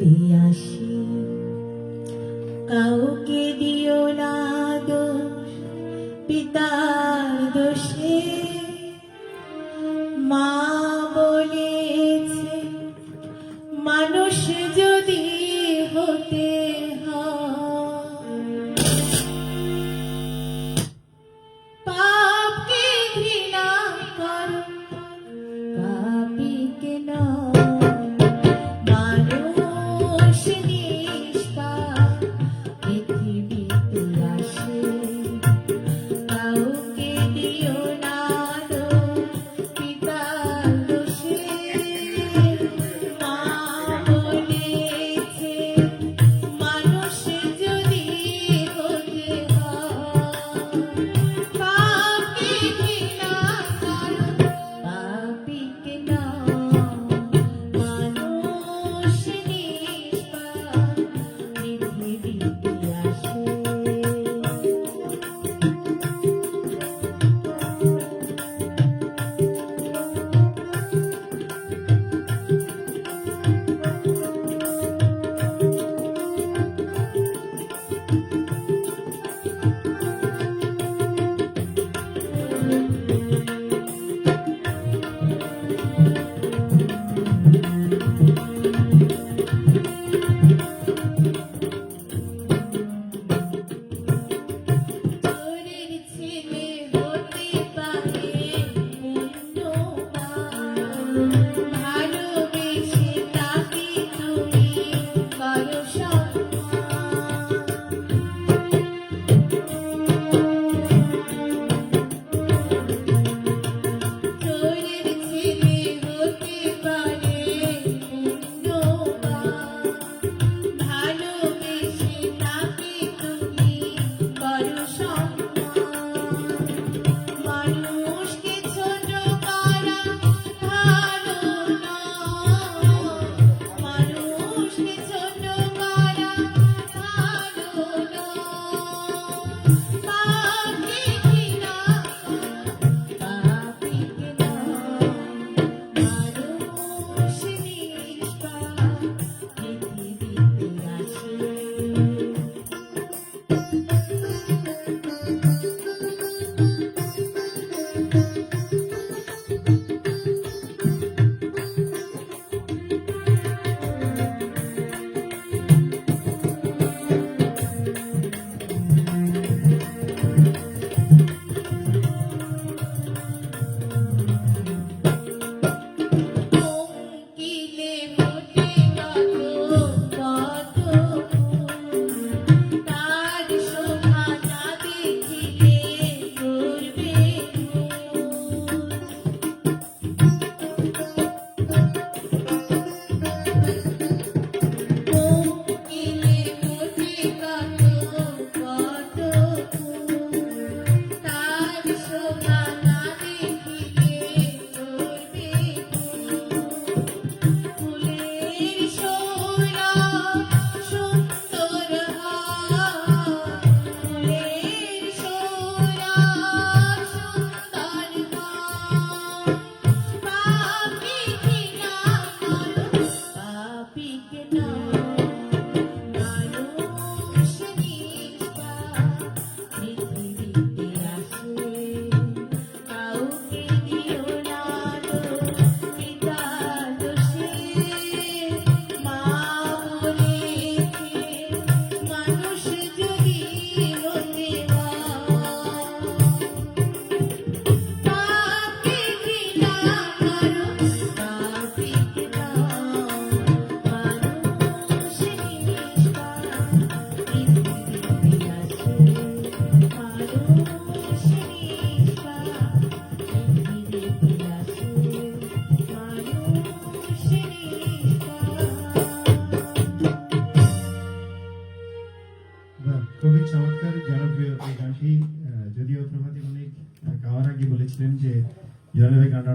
দিতে আসি, কাউকে দিও না দোষ পিতার দোষে। মা বলেছে মানুষ যদি হতে হয়, পাপকে ঘৃণা করো, পাপীকে নয়। মানুষ নিষ্পাপ পৃথিবীতে আসে, কাউকে দিও না দোষ পিতার দোষে। মা বলেছে মানুষ যদি হতে হয়, পাপকে ঘৃণা করো, পাপীকে নয়। মানুষ নিষ্পাপ পৃথিবীতে আসে। চোরের ছেলে হতে পারে পুণ্যবান, ভালোবেসে তাকে তুমি করো সম্মান। চোরের ছেলে হতে পারে পুণ্যবান, ভালোবেসে তাকে তুমি করো সম্মান। মানুষকে ছোট করা ভালো নয়, মানুষকে ছোট করা ভালো নয়। পাপকে ঘৃণা করো, পাপীকে নয়। মানুষ নিষ্পাপ পৃথিবীতে আসে। কোকিলে ফোটে কত ফুল, তার শোভা না দেখিলে করবে ভুল। কোকিলে ফোটে কত ফুল, তার শোভা না দেখিলে করবে ভুল। ফুলের শোভা সুন্দর হয়, ফুলের শোভা সুন্দর হয়। পাপকে ঘৃণা করো, পাপীকে নয়। মানুষ নিষ্পাপ পৃথিবীতে আসে, কাউকে দিও না দোষ পিতার দোষে। মা বলেছে মানুষ যদি হতে হয়, পাপকে ঘৃণা করো, পাপীকে নয়। মানুষ নিষ্পাপ পৃথিবীতে আসে, মানুষ নিষ্পাপ পৃথিবীতে আসে, মানুষ নিষ্পাপ। খুবই চমৎকার জনপ্রিয় এই গানটি। যদিও প্রভাতী অনেক গাওয়ার আগে বলেছিলেন যে জনপ্রিয় গানটা